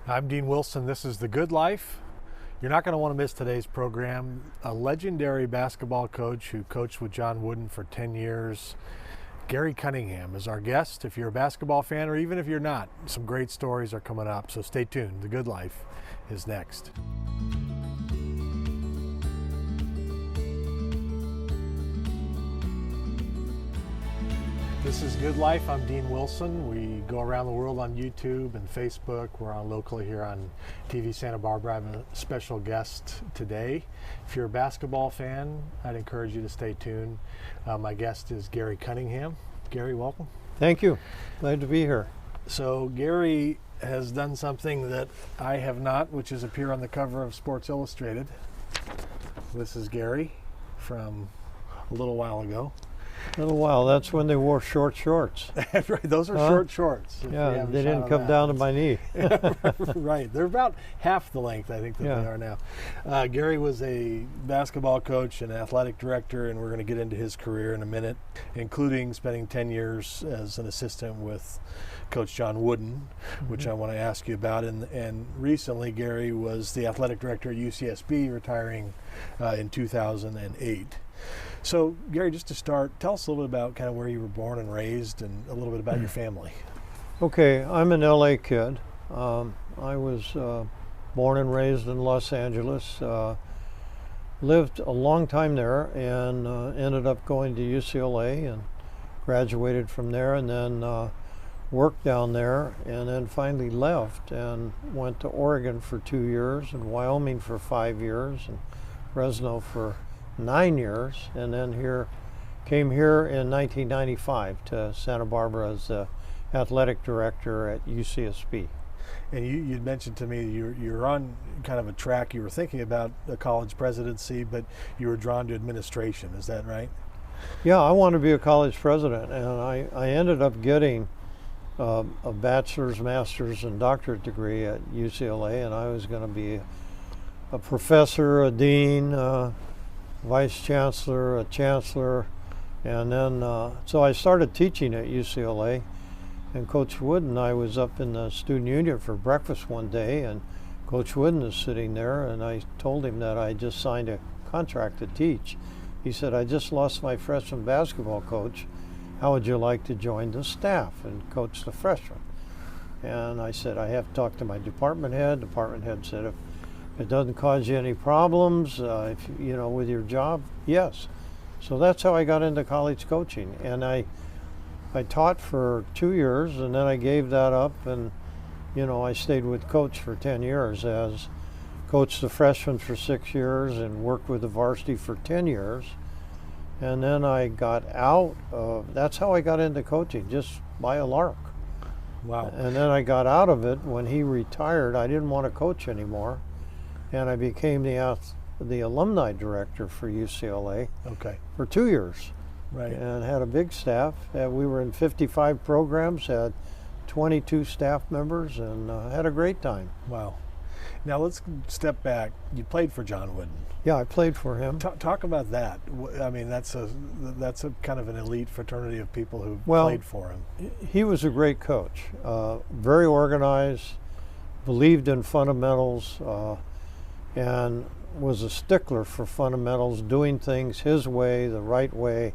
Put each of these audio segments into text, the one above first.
I'm Dean Wilson. This is The Good Life. You're not going to want to miss today's program. A legendary basketball coach who coached with John Wooden for 10 years, Gary Cunningham, is our guest. If you're a basketball fan or even if you're not, some great stories are coming up. So stay tuned. The Good Life is next. This is Good Life. I'm Dean Wilson. We go around the world on YouTube and Facebook. We're on locally here on TV Santa Barbara. I have a special guest today. If you're a basketball fan, I'd encourage you to stay tuned. My guest is Gary Cunningham. Gary, welcome. Thank you. Glad to be here. So Gary has done something that I have not, which is appear on the cover of Sports Illustrated. This is Gary from a little while ago. A little while. That's when they wore short shorts. Right, those are short shorts. Yeah, they didn't come down to my knee. Right, they're about half the length, I think, that they are now. Gary was a basketball coach and athletic director, and we're going to get into his career in a minute, including spending 10 years as an assistant with Coach John Wooden, which I want to ask you about. And recently, Gary was the athletic director at UCSB, retiring in 2008. So, Gary, just to start, tell us a little bit about kind of where you were born and raised and a little bit about your family. Okay, I'm an LA kid. I was born and raised in Los Angeles. Lived a long time there and ended up going to UCLA and graduated from there, and then worked down there, and then finally left and went to Oregon for 2 years and Wyoming for 5 years and Fresno for 9 years, and then came here in 1995 to Santa Barbara as the athletic director at UCSB. And you'd mentioned to me you're on kind of a track. You were thinking about a college presidency, but you were drawn to administration. Is that right? Yeah, I wanted to be a college president, and I ended up getting a bachelor's, master's, and doctorate degree at UCLA, and I was going to be a professor, a dean, vice chancellor, a chancellor, and then so I started teaching at UCLA. And Coach Wooden, I was up in the student union for breakfast one day, and Coach Wooden is sitting there, and I told him that I just signed a contract to teach. He said, "I just lost my freshman basketball coach. How would you like to join the staff and coach the freshmen?" And I said, "I have to talk to my department head." Department head said, "If it doesn't cause you any problems, if you know, with your job, yes." So that's how I got into college coaching, and I taught for 2 years, and then I gave that up, and I stayed with Coach for 10 years, as coached the freshmen for 6 years and worked with the varsity for 10 years, and then I got out of. That's how I got into coaching, just by a lark. Wow. And then I got out of it when he retired. I didn't want to coach anymore. And I became the alumni director for UCLA for 2 years. Right. And had a big staff. We were in 55 programs, had 22 staff members, and had a great time. Wow. Now let's step back. You played for John Wooden. Yeah, I played for him. Talk about that. I mean, that's a kind of an elite fraternity of people who played for him. He was a great coach. Very organized, believed in fundamentals, and was a stickler for fundamentals, doing things his way, the right way.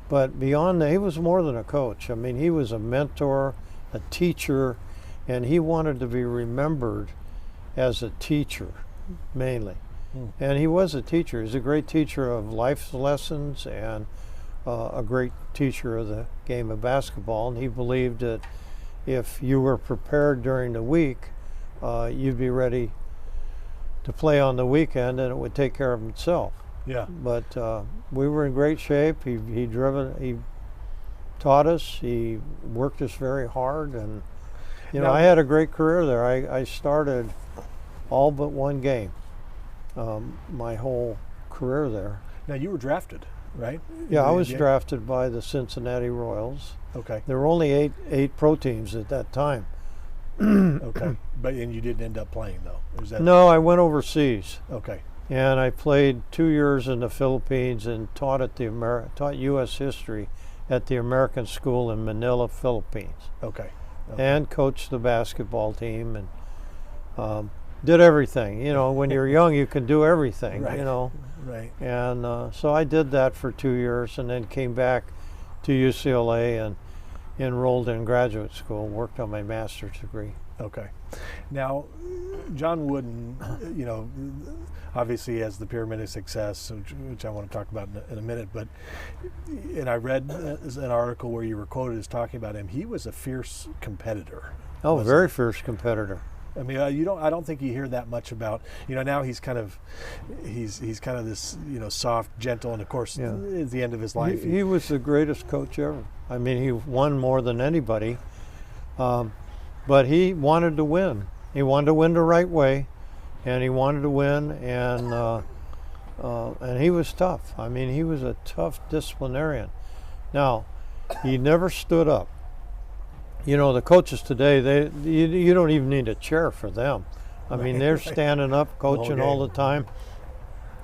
But beyond that, he was more than a coach. I mean, he was a mentor, a teacher, and he wanted to be remembered as a teacher, mainly. And he was a teacher. He's a great teacher of life lessons and a great teacher of the game of basketball. And he believed that if you were prepared during the week, you'd be ready to play on the weekend, and it would take care of itself. Yeah. But we were in great shape. He taught us. He worked us very hard, and I had a great career there. I started all but one game my whole career there. Now you were drafted, right? Yeah, I was drafted by the Cincinnati Royals. Okay. There were only eight pro teams at that time. Okay. And you didn't end up playing, though? No, I went overseas. Okay. And I played 2 years in the Philippines and taught U.S. history at the American School in Manila, Philippines. Okay. And coached the basketball team. And Did everything. You know, when you're young, you can do everything. Right. You know. Right. And so I did that for 2 years, and then came back to UCLA and enrolled in graduate school. Worked on my master's degree. Okay. Now, John Wooden, you know, obviously has the pyramid of success, which I want to talk about in a minute. But, and I read an article where you were quoted as talking about him. He was a fierce competitor. Oh, very fierce competitor. I mean, I don't think you hear that much about. You know, now he's kind of this, you know, soft, gentle, and of course, at the end of his life, he was the greatest coach ever. I mean, he won more than anybody. But he wanted to win. He wanted to win the right way, and he wanted to win, and he was tough. I mean, he was a tough disciplinarian. Now, he never stood up. You know, the coaches today, you don't even need a chair for them. I mean, they're standing up, coaching all the time.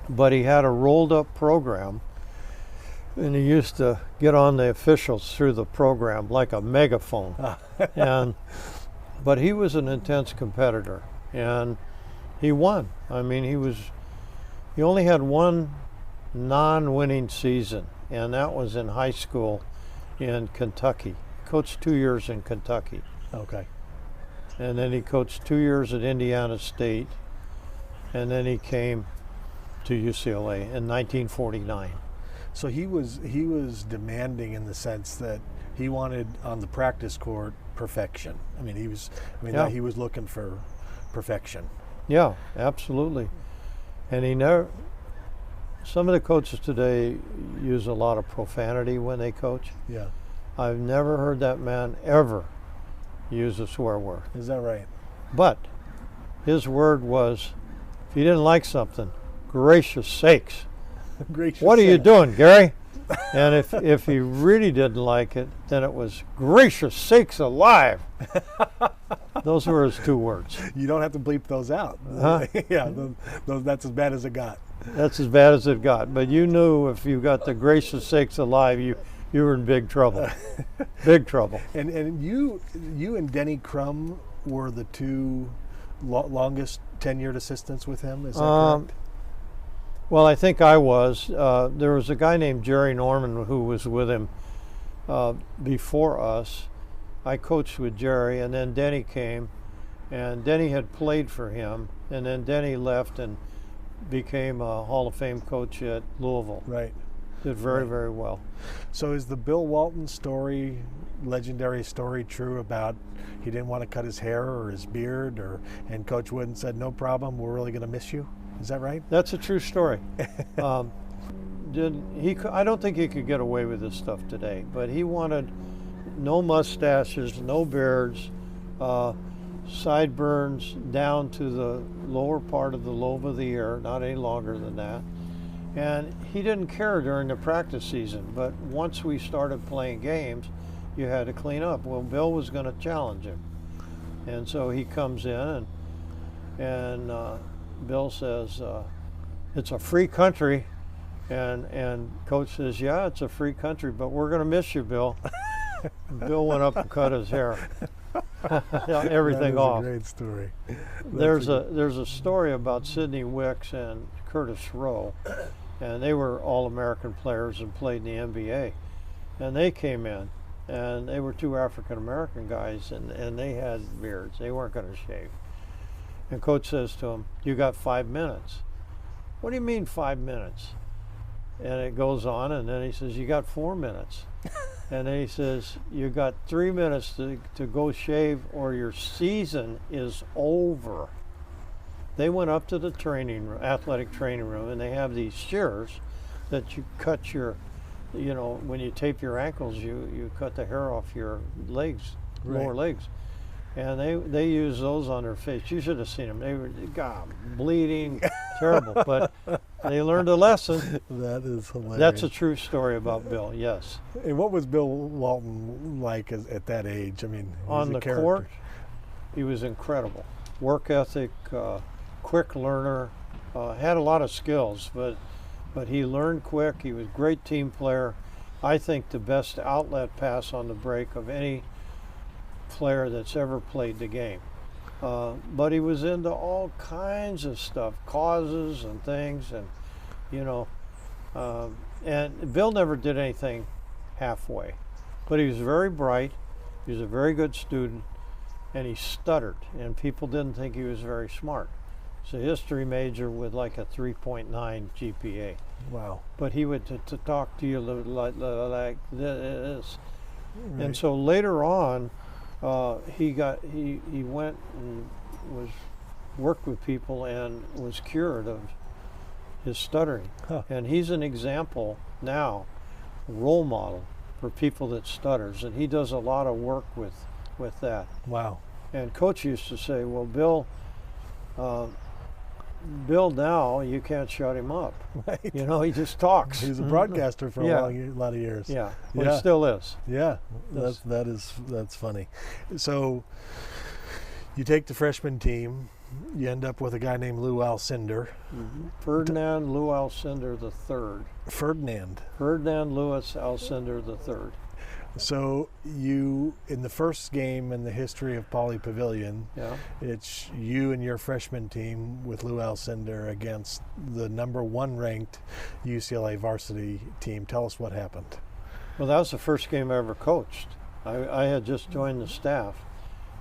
But he had a rolled-up program, and he used to get on the officials through the program like a megaphone. But he was an intense competitor, and he won. I mean, he only had one non-winning season, and that was in high school in Kentucky. He coached 2 years in Kentucky. Okay. And then he coached 2 years at Indiana State, and then he came to UCLA in 1949. So he was demanding in the sense that he wanted on the practice court perfection. I mean, he was looking for perfection. Yeah, absolutely. And some of the coaches today use a lot of profanity when they coach. Yeah. I've never heard that man ever use a swear word. Is that right? But his word was, if he didn't like something, gracious sakes. What are you doing, Gary? And if he really didn't like it, then it was gracious sakes alive. Those were his 2 words. You don't have to bleep those out. Huh? Yeah, that's as bad as it got. That's as bad as it got. But you knew if you got the gracious sakes alive, you were in big trouble. Big trouble. And you and Denny Crum were the 2 longest tenured assistants with him. Is that correct? Well, I think I was. There was a guy named Jerry Norman who was with him before us. I coached with Jerry, and then Denny came, and Denny had played for him, and then Denny left and became a Hall of Fame coach at Louisville. Right. Did very, very well. So is the Bill Walton story, legendary story, true about he didn't want to cut his hair or his beard, and Coach Wooden said, no problem, we're really going to miss you? Is that right? That's a true story. I don't think he could get away with this stuff today, but he wanted no mustaches, no beards, sideburns down to the lower part of the lobe of the ear, not any longer than that. And he didn't care during the practice season, but once we started playing games, you had to clean up. Well, Bill was going to challenge him. And so he comes in, and Bill says, it's a free country. And Coach says, yeah, it's a free country, but we're going to miss you, Bill. Bill went up and cut his hair. Everything off. That is a great story. There's a story about Sidney Wicks and Curtis Rowe, and they were All-American players and played in the NBA. And they came in, and they were 2 African-American guys, and they had beards. They weren't going to shave. And Coach says to him, you got 5 minutes. What do you mean 5 minutes? And it goes on, and then he says, you got 4 minutes. And then he says, you got 3 minutes to go shave or your season is over. They went up to the athletic training room, and they have these shears that you cut your, when you tape your ankles, you cut the hair off your legs, lower legs. And they use those on their face. You should have seen them. They were bleeding, terrible. But they learned a lesson. That is hilarious. That's a true story about Bill, yes. And what was Bill Walton like at that age? I mean, on the court, he was incredible. Work ethic, quick learner, had a lot of skills, but he learned quick. He was a great team player. I think the best outlet pass on the break of any player that's ever played the game. But he was into all kinds of stuff, causes and things, and you know, and Bill never did anything halfway. But he was very bright. He was a very good student, and he stuttered, and people didn't think he was very smart. He's a history major with like a 3.9 GPA. Wow. But he would to talk to you like this. Right. And so later on, he went and worked with people and was cured of his stuttering. Huh. And he's an example now, role model for people that stutters, and he does a lot of work with that. Wow. And Coach used to say, well, Bill now, you can't shut him up. Right. You know, he just talks. He was a broadcaster for Yeah. a lot of years. Yeah, well, he still is. Yeah, Yes. that's funny. So you take the freshman team, you end up with a guy named Lou Alcindor. Ferdinand Lou Alcindor III. Ferdinand. Ferdinand Louis Alcindor III. So you, in the first game in the history of Pauley Pavilion, Yeah. it's you and your freshman team with Lou Alcindor against the #1 ranked UCLA varsity team. Tell us what happened. Well, that was the first game I ever coached. I had just joined the staff,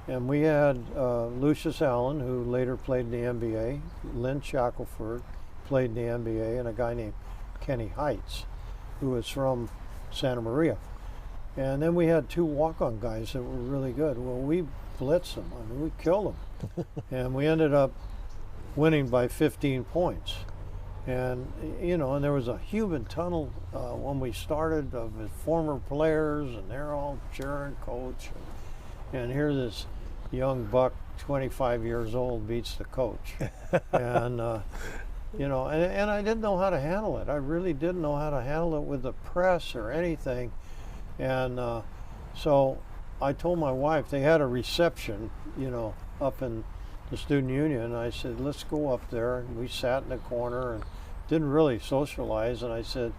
and we had Lucius Allen, who later played in the NBA, Lynn Shackelford played in the NBA, and a guy named Kenny Heights, who was from Santa Maria. And then we had 2 walk-on guys that were really good. Well, we blitzed them. I mean, we killed them. And we ended up winning by 15 points. And, you know, and there was a human tunnel when we started of his former players, and they're all cheering coach. And here this young buck, 25 years old, beats the coach. And, you know, and I didn't know how to handle it. I really didn't know how to handle it with the press or anything. And so I told my wife, they had a reception, you know, up in the student union. I said, let's go up there. And we sat in the corner and didn't really socialize. And I said,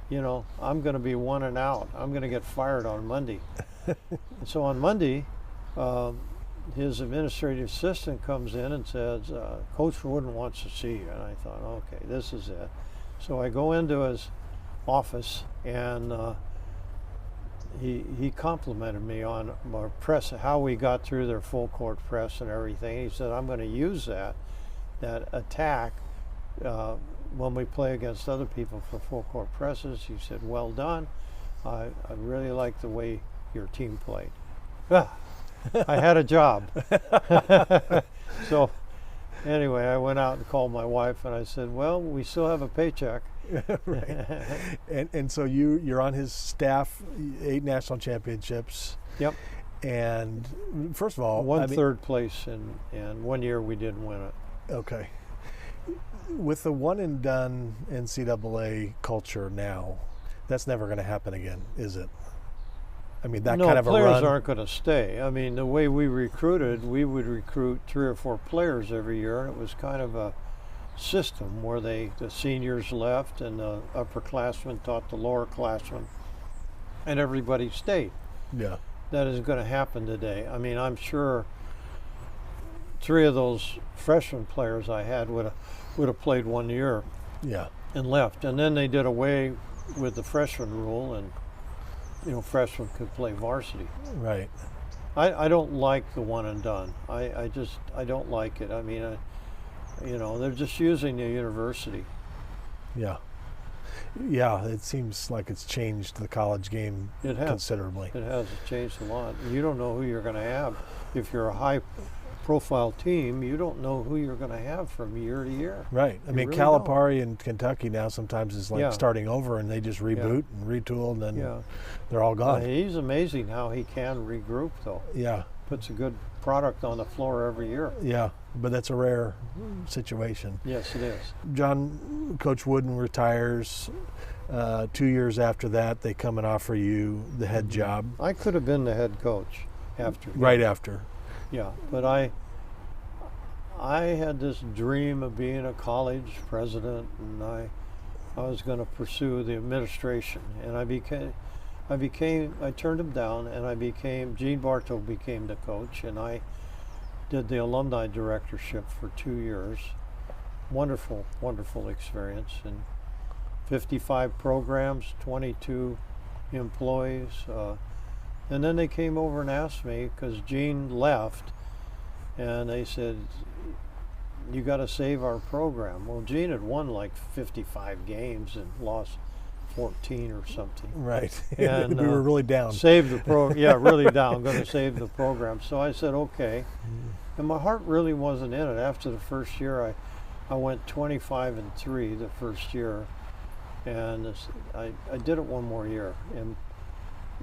you know, I'm going to be 1 and out. I'm going to get fired on Monday. And so on Monday, his administrative assistant comes in and says, Coach Wooden wants to see you. And I thought, okay, this is it. So I go into his office, and he complimented me on our press, how we got through their full court press and everything. He said, I'm going to use that attack when we play against other people for full court presses. He said, well done. I really like the way your team played. I had a job. So anyway, I went out and called my wife, and I said, well, we still have a paycheck. Right. And so you're on his staff, 8 national championships. Yep. And first of all, won third place, and 1 year we didn't win it. Okay. With the one and done NCAA culture now, that's never going to happen again, is it? I mean, that kind of a run. No, players aren't going to stay. I mean, the way we recruited, we would recruit 3 or 4 players every year, and it was kind of a system where the seniors left and the upperclassmen taught the lowerclassmen, and everybody stayed. Yeah. That isn't going to happen today. I mean, I'm sure 3 of those freshman players I had would have played 1 year. Yeah. And left. And then they did away with the freshman rule, and you know, freshmen could play varsity. Right. I don't like the one and done. I don't like it. I mean, you know, they're just using the university. Yeah. Yeah, it seems like it's changed the college game considerably. It has. It's changed a lot. You don't know who you're going to have. If you're a high-profile team, you don't know who you're going to have from year to year. Right. I mean, really Calipari in Kentucky now sometimes is like starting over, and they just reboot and retool, and then they're all gone. He's amazing how he can regroup, though. Yeah. Puts a good product on the floor every year. Yeah, but that's a rare situation. Yes, it is. John, Coach Wooden retires. 2 years after that, they come and offer you the head job. I could have been the head coach after. Right after. Yeah, but I had this dream of being a college president, and I was going to pursue the administration, and I turned him down, and Gene Bartow became the coach, and I did the alumni directorship for 2 years. Wonderful, wonderful experience. And 55 programs, 22 employees. And then they came over and asked me, because Gene left, and they said, you got to save our program. Well, Gene had won like 55 games and lost 14 or something. Right. And we were really down. Save the yeah, really down. Going to save the program. So I said, okay. And my heart really wasn't in it. After the first year, I went 25-3 the first year, and I did it one more year. And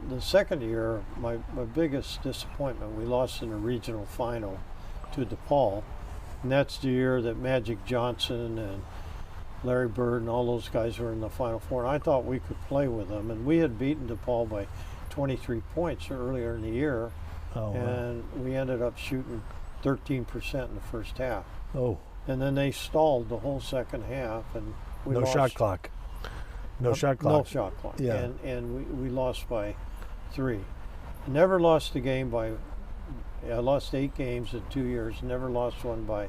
the second year, my biggest disappointment, we lost in the regional final to DePaul. And that's the year that Magic Johnson and Larry Bird and all those guys were in the Final Four. And I thought we could play with them. And we had beaten DePaul by 23 points earlier in the year. Oh, and wow. we ended up shooting 13% in the first half. Oh. And then they stalled the whole second half. And we No lost. shot clock. No shot clock. No shot clock. Yeah. And we lost by 3. Never lost a game by, I lost 8 games in 2 years, never lost one by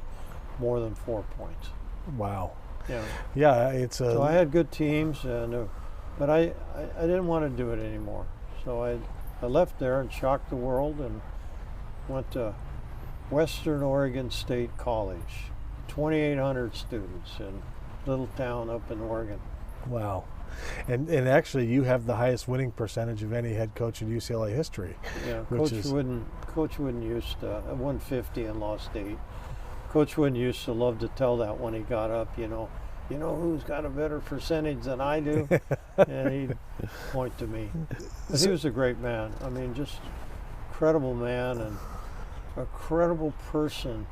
more than 4 points. Wow. Yeah. Yeah, it's a. So I had good teams, and but I didn't want to do it anymore. So I left there and shocked the world and went to Western Oregon State College, 2,800 students in a little town up in Oregon. Wow. And actually, you have the highest winning percentage of any head coach in UCLA history. Yeah, which Coach Wooden used to 150 and lost 8. Coach Wooden used to love to tell that when he got up, you know who's got a better percentage than I do, and he'd point to me. But he was a great man. I mean, just credible man and a credible person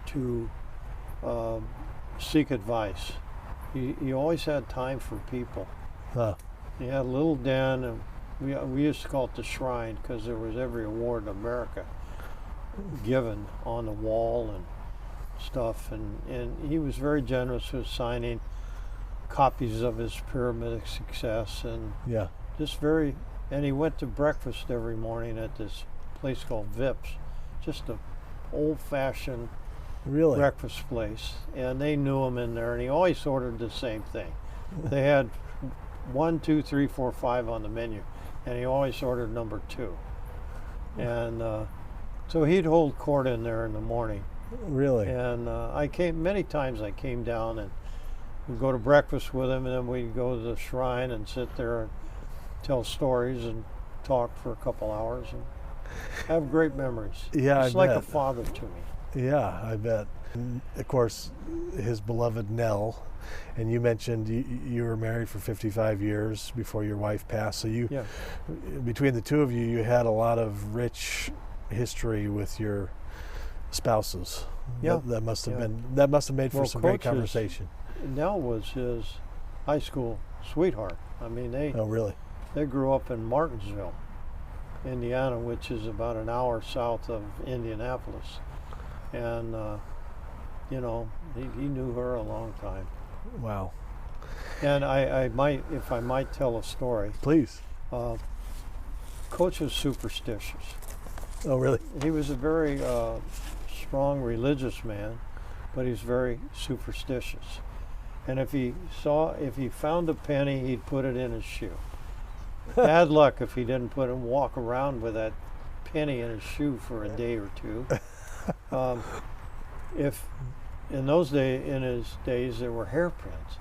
to seek advice. He always had time for people. Huh. He had a little den, and we used to call it the Shrine because there was every award in America given on the wall and stuff. And he was very generous with signing copies of his Pyramid of Success, and Yeah. just and he went to breakfast every morning at this place called Vips, just a old-fashioned Really? breakfast place, and they knew him in there, and he always ordered the same thing. They had 1, 2, 3, 4, 5 on the menu, and he always ordered number 2. And so he'd hold court in there in the morning. Really? And many times I came down and we'd go to breakfast with him, and then we'd go to the Shrine and sit there and tell stories and talk for a couple hours and have great memories. Yeah, It's I like bet. a father to me. Yeah, I bet. And of course, his beloved Nell, and you mentioned you were married for 55 years before your wife passed. So Yeah. between the two of you, you had a lot of rich history with your spouses. Yeah. That must have made for Well, some great coaches- conversation. Nell was his high school sweetheart. I mean, Oh, really? they grew up in Martinsville, Indiana, which is about an hour south of Indianapolis. And, he knew her a long time. Wow. And if I might tell a story, Please. Coach was superstitious. Oh, really? He was a very strong religious man, but he's very superstitious. And if he found a penny, he'd put it in his shoe. Bad luck if he didn't walk around with that penny in his shoe for a day or two. If in his days there were hairpins,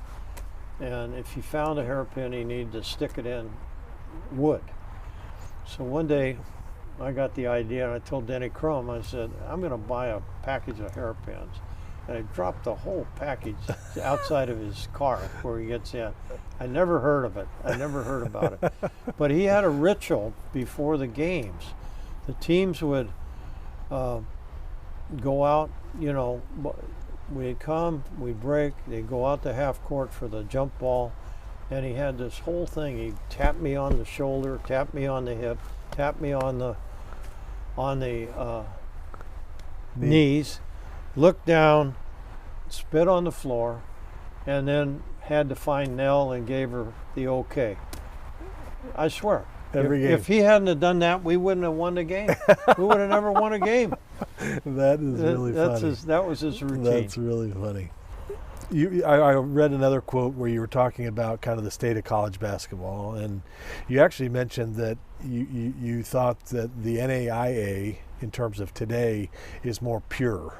and if he found a hairpin, he needed to stick it in wood. So one day I got the idea, and I told Denny Crum, I said, I'm going to buy a package of hairpins. And I dropped the whole package outside of his car before he gets in. I never heard of it. I never heard about it. But he had a ritual before the games. The teams would go out, we'd come, we'd break, they'd go out to half court for the jump ball, and he had this whole thing. He'd tap me on the shoulder, tap me on the hip, tap me on the knees, look down, spit on the floor, and then had to find Nell and gave her the okay. I swear. Every game. If he hadn't have done that, we wouldn't have won the game. We would have never won a game. That is really funny. That was his routine. That's really funny. I read another quote where you were talking about kind of the state of college basketball, and you actually mentioned that you thought that the NAIA, in terms of today, is more pure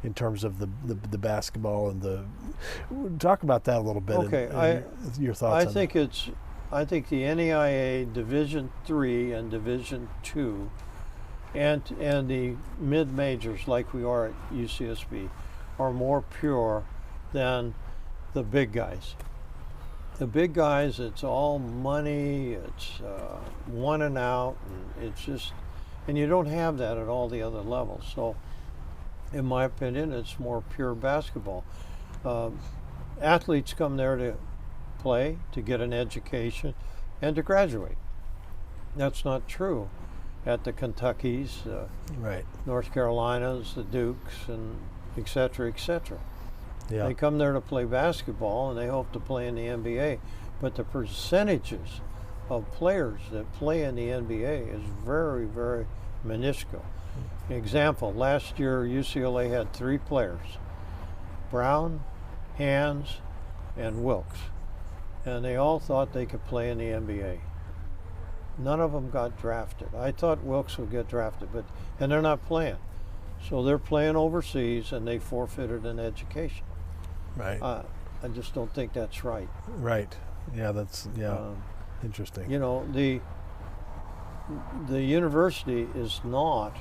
in terms of the basketball and the. Talk about that a little bit. Okay, your thoughts. I think the NAIA Division III and Division II, and the mid majors like we are at UCSB, are more pure than the big guys. The big guys, it's all money, it's one and out, and it's just, and you don't have that at all the other levels. So, in my opinion, it's more pure basketball. Athletes come there to play, to get an education, and to graduate. That's not true at the Kentuckys, right, North Carolinas, the Dukes, and et cetera, et cetera. Yeah. They come there to play basketball, and they hope to play in the NBA. But the percentages of players that play in the NBA is very, very minuscule. Example, last year UCLA had 3 players, Brown, Hands, and Wilkes. And they all thought they could play in the NBA. None of them got drafted. I thought Wilkes would get drafted, and they're not playing. So they're playing overseas, and they forfeited an education. Right. I just don't think that's right. Right. Yeah, that's interesting. You know, the university is not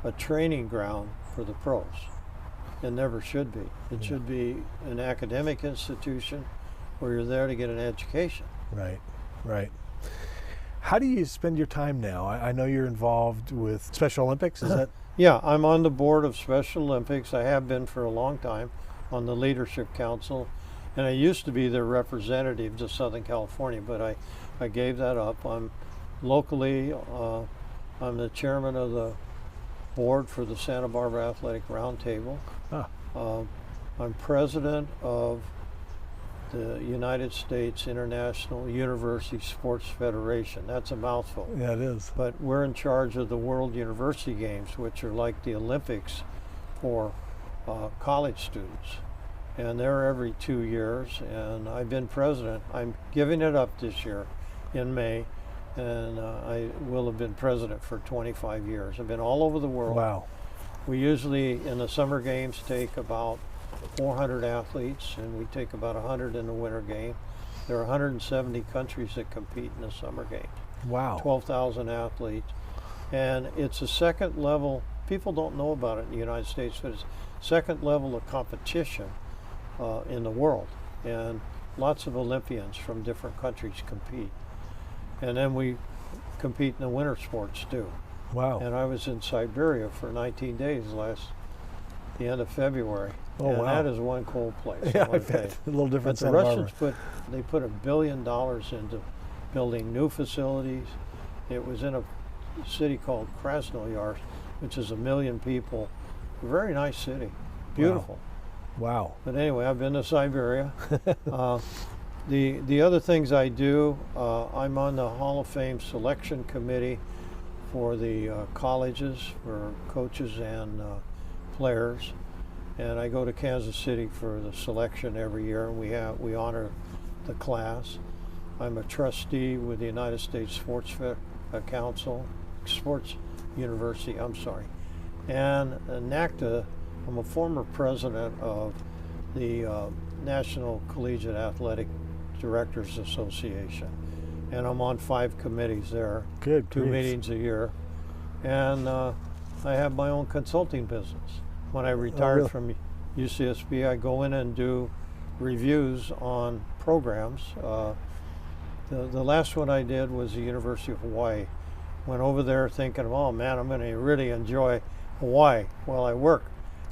a training ground for the pros. It never should be. It should be an academic institution where you're there to get an education. Right. Right. How do you spend your time now? I know you're involved with Special Olympics. Is that? Yeah, I'm on the board of Special Olympics. I have been for a long time on the Leadership Council, and I used to be their representative to Southern California, but I gave that up. I'm locally, I'm the chairman of the board for the Santa Barbara Athletic Roundtable. I'm president of the United States International University Sports Federation. That's a mouthful. Yeah, it is. But we're in charge of the World University Games, which are like the Olympics for college students. And they're every 2 years, and I've been president. I'm giving it up this year in May, and I will have been president for 25 years. I've been all over the world. Wow. We usually, in the summer games, take about 400 athletes, and we take about 100 in the winter game. There are 170 countries that compete in the summer games. Wow. 12,000 athletes. And it's a second level, people don't know about it in the United States, but it's second level of competition in the world. And lots of Olympians from different countries compete. And then we compete in the winter sports too. Wow. And I was in Siberia for 19 days the end of February. Oh, and wow. that is one cold place. Yeah, one I bet. day. A little different. But the Russians put $1 billion into building new facilities. It was in a city called Krasnoyarsk, which is 1 million people. A very nice city, beautiful. Wow. But anyway, I've been to Siberia. The other things I do, I'm on the Hall of Fame selection committee for the colleges, for coaches and players. And I go to Kansas City for the selection every year, and we honor the class. I'm a trustee with the United States Sports Council, Sports University, I'm sorry. And NACTA, I'm a former president of the National Collegiate Athletic Directors Association. And I'm on 5 committees there. Good. 2 meetings a year. And I have my own consulting business. When I retired from UCSB, I go in and do reviews on programs. The last one I did was the University of Hawaii. Went over there thinking, oh man, I'm going to really enjoy Hawaii while I work.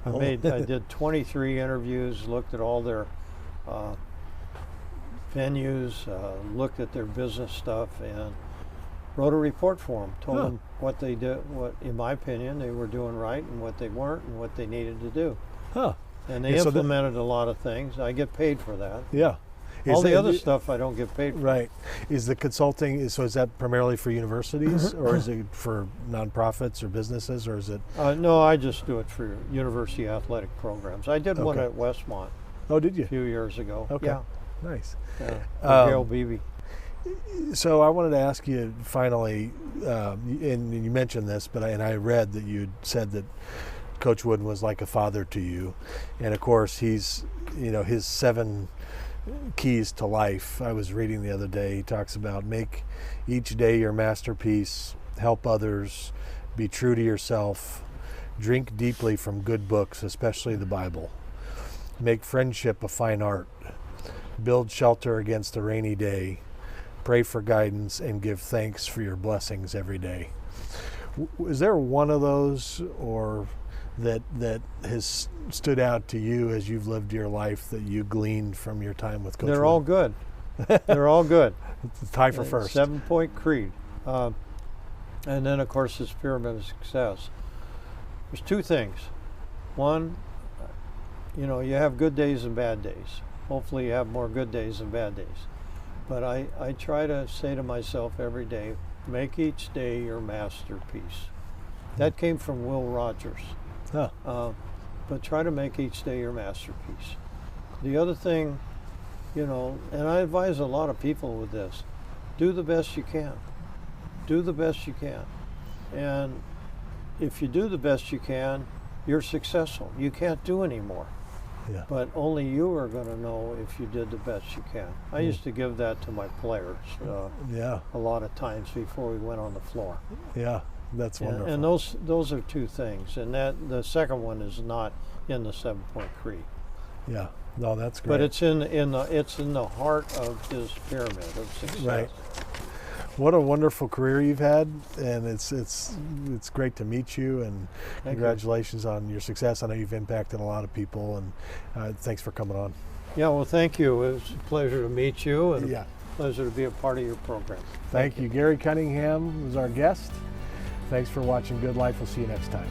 I did 23 interviews, looked at all their venues, looked at their business stuff, and wrote a report for them. Told them what they did, what, in my opinion, they were doing right, and what they weren't, and what they needed to do. And they implemented a lot of things. I get paid for that. Yeah. All the other stuff I don't get paid for. Right. Is the consulting, so is that primarily for universities or is it for nonprofits or businesses, or is it? No, I just do it for university athletic programs. I did one at Westmont. Oh, did you? A few years ago. Okay. Yeah. Nice. Yeah. Gail Beebe. So I wanted to ask you finally, and you mentioned this, but I read that you said that Coach Wooden was like a father to you, and of course he's, his 7 keys to life. I was reading the other day. He talks about make each day your masterpiece, help others, be true to yourself, drink deeply from good books, especially the Bible, make friendship a fine art, build shelter against a rainy day, pray for guidance, and give thanks for your blessings every day. Is there one of those or that has stood out to you as you've lived your life that you gleaned from your time with Coach They're Wood? all good. They're all good. It's tie for first. 7-point creed. And then, of course, this pyramid of success. There's 2 things. One, you have good days and bad days. Hopefully you have more good days than bad days. But I try to say to myself every day, make each day your masterpiece. That came from Will Rogers. Huh. But try to make each day your masterpiece. The other thing, and I advise a lot of people with this, do the best you can. Do the best you can. And if you do the best you can, you're successful. You can't do any more. Yeah. But only you are going to know if you did the best you can. I used to give that to my players a lot of times before we went on the floor. Yeah, that's wonderful. And those are 2 things. And the second one is not in the 7-point creed. Yeah, no, that's great. But it's in the heart of his pyramid of success. Right. What a wonderful career you've had, and it's great to meet you, and congratulations on your success. I know you've impacted a lot of people, and thanks for coming on. Yeah, well, thank you. It was a pleasure to meet you, and a pleasure to be a part of your program. Thank you. Gary Cunningham was our guest. Thanks for watching Good Life. We'll see you next time.